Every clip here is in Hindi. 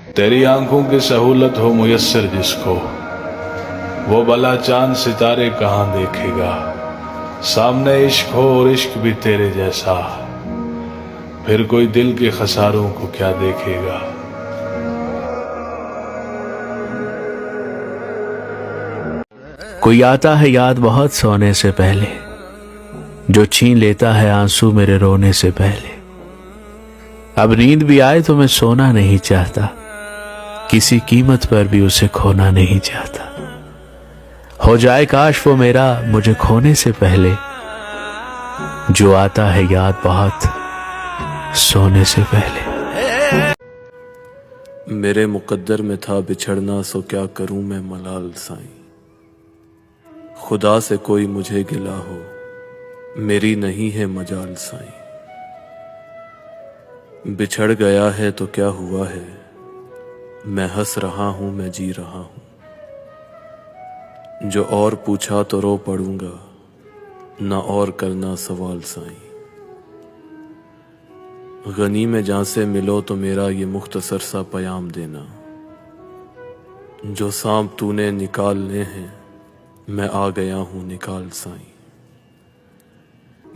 तेरी आंखों की सहूलत हो मुयस्सर जिसको, वो भला चांद सितारे कहां देखेगा। सामने इश्क हो और इश्क भी तेरे जैसा, फिर कोई दिल के खसारों को क्या देखेगा। कोई आता है याद बहुत सोने से पहले, जो छीन लेता है आंसू मेरे रोने से पहले। अब नींद भी आए तो मैं सोना नहीं चाहता, किसी कीमत पर भी उसे खोना नहीं चाहता। हो जाए काश वो मेरा मुझे खोने से पहले, जो आता है याद बहुत सोने से पहले। मेरे मुकद्दर में था बिछड़ना, सो क्या करूं मैं मलाल साईं। खुदा से कोई मुझे गिला हो, मेरी नहीं है मजाल साईं। बिछड़ गया है तो क्या हुआ है, मैं हंस रहा हूं, मैं जी रहा हूं। जो और पूछा तो रो पड़ूंगा, ना और करना सवाल साईं। गनी में जहां से मिलो तो मेरा ये मुख्तसर सा पयाम देना। जो सांप तूने निकालने हैं, मैं आ गया हूं निकाल साईं।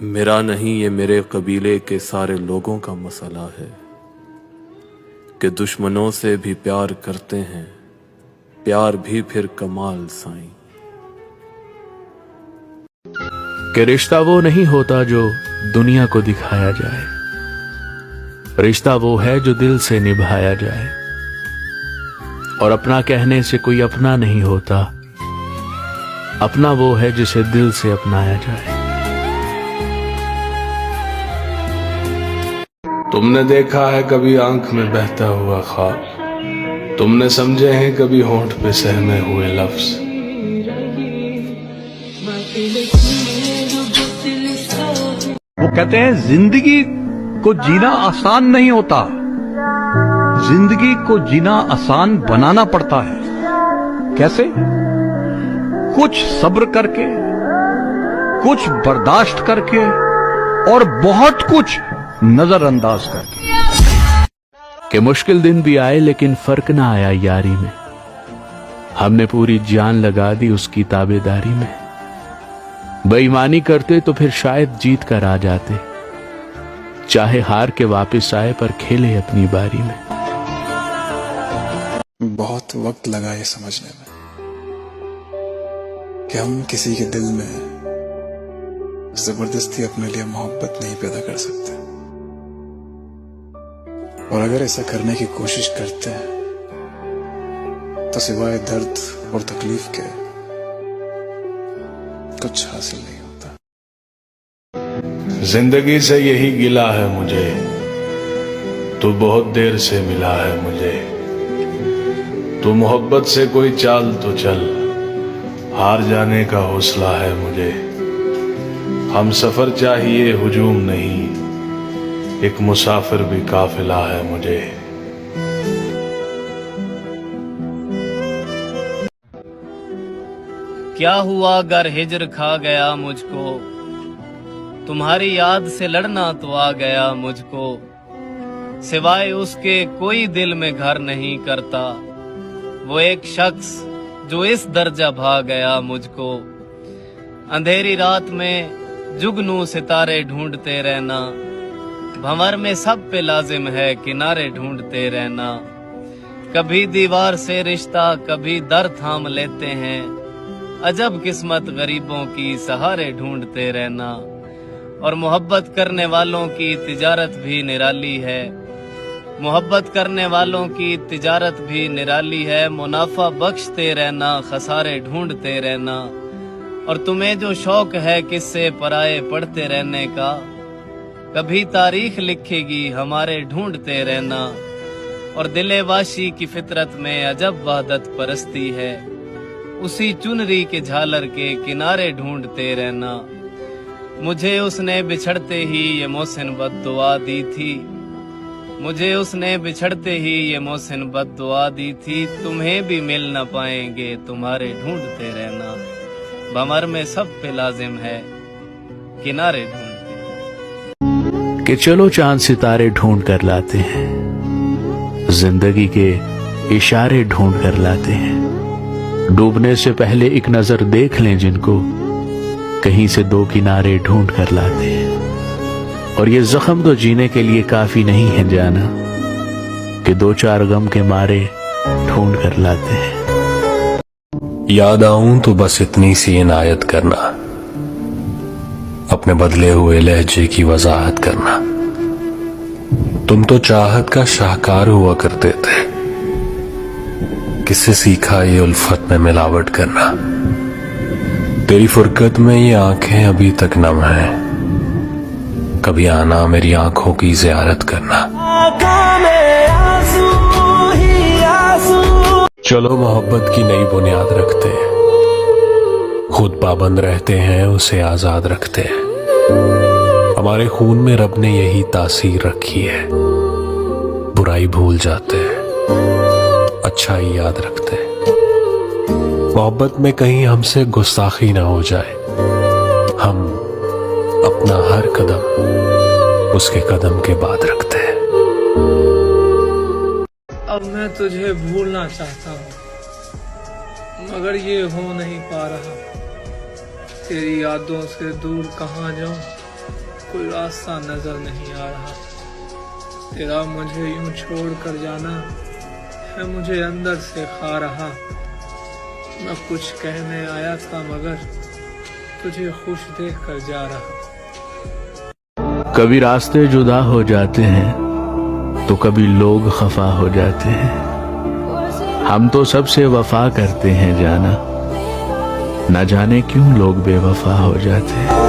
मेरा नहीं ये मेरे कबीले के सारे लोगों का मसला है, कि दुश्मनों से भी प्यार करते हैं, प्यार भी फिर कमाल साईं। कि रिश्ता वो नहीं होता जो दुनिया को दिखाया जाए, रिश्ता वो है जो दिल से निभाया जाए। और अपना कहने से कोई अपना नहीं होता, अपना वो है जिसे दिल से अपनाया जाए। तुमने देखा है कभी आंख में बहता हुआ ख्वाब, तुमने समझे हैं कभी होंठ पे सहमे हुए लफ्ज। वो कहते हैं जिंदगी को जीना आसान नहीं होता, जिंदगी को जीना आसान बनाना पड़ता है। कैसे? कुछ सब्र करके, कुछ बर्दाश्त करके, और बहुत कुछ नजरअंदाज करके। कि मुश्किल दिन भी आए लेकिन फर्क ना आया यारी में, हमने पूरी जान लगा दी उसकी ताबेदारी में। बेईमानी करते तो फिर शायद जीत कर आ जाते, चाहे हार के वापस आए पर खेले अपनी बारी में। बहुत वक्त लगा ये समझने में कि हम किसी के दिल में जबरदस्ती अपने लिए मोहब्बत नहीं पैदा कर सकते, और अगर ऐसा करने की कोशिश करते हैं तो सिवाय दर्द और तकलीफ के कुछ हासिल नहीं होता। जिंदगी से यही गिला है मुझे, तू बहुत देर से मिला है मुझे। तू मोहब्बत से कोई चाल तो चल, हार जाने का हौसला है मुझे। हम सफर चाहिए हुजूम नहीं, एक मुसाफिर भी काफिला है मुझे। क्या हुआ अगर हिजर खा गया मुझको, तुम्हारी याद से लड़ना तो आ गया मुझको। सिवाय उसके कोई दिल में घर नहीं करता, वो एक शख्स जो इस दर्जा भा गया मुझको। अंधेरी रात में जुगनू सितारे ढूंढते रहना, भंवर में सब पे लाजिम है किनारे ढूंढते रहना। कभी दीवार से रिश्ता कभी दर थाम लेते हैं, अजब किस्मत गरीबों की सहारे ढूंढते रहना। और मोहब्बत करने वालों की तिजारत भी निराली है, मोहब्बत करने वालों की तिजारत भी निराली है। मुनाफा बख्शते रहना, खसारे ढूंढते रहना। और तुम्हें जो शौक है किससे पराए पढ़ते रहने का, कभी तारीख लिखेगी हमारे ढूंढते रहना। और दिले वाशी की फितरत में अजब वहदत परस्ती है, उसी चुनरी के झालर के किनारे ढूंढते रहना। मुझे उसने बिछड़ते ही ये मोहसिन बद्दुआ दी थी, मुझे उसने बिछड़ते ही ये मोहसिन बद्दुआ दी थी। तुम्हें भी मिल न पाएंगे तुम्हारे ढूंढते रहना, भंवर में सब पे लाजिम है किनारे ढूंढते। कि चलो चांद सितारे ढूंढ कर लाते हैं, जिंदगी के इशारे ढूंढ कर लाते हैं। डूबने से पहले एक नजर देख लें जिनको, कहीं से दो किनारे ढूंढ कर लाते हैं। और ये जख्म तो जीने के लिए काफी नहीं है जाना, कि दो चार गम के मारे ढूंढ कर लाते हैं। याद आऊं तो बस इतनी सी इनायत करना, अपने बदले हुए लहजे की वजाहत करना। तुम तो चाहत का शाहकार हुआ करते थे, किससे सीखा ये उल्फत में मिलावट करना। तेरी फुरकत में ये आंखें अभी तक नम हैं, कभी आना मेरी आंखों की जियारत करना। चलो मोहब्बत की नई बुनियाद रखते हैं, खुद पाबंद रहते हैं उसे आजाद रखते हैं। हमारे खून में रब ने यही तासीर रखी है, बुराई भूल जाते हैं, अच्छाई याद रखते हैं। मोहब्बत में कहीं हमसे गुस्ताखी ना हो जाए, हम अपना हर कदम उसके कदम के बाद रखते हैं। अब मैं तुझे भूलना चाहता हूँ, मगर ये हो नहीं पा रहा। तेरी यादों से दूर कहाँ जाऊँ, कोई रास्ता नजर नहीं आ रहा। तेरा मुझे यूं छोड़ कर जाना है मुझे अंदर से खा रहा। मैं कुछ कहने आया था मगर तुझे खुश देख कर जा रहा। कभी रास्ते जुदा हो जाते हैं तो कभी लोग खफा हो जाते हैं। हम तो सबसे वफा करते हैं जाना, न जाने क्यों लोग बेवफा हो जाते हैं।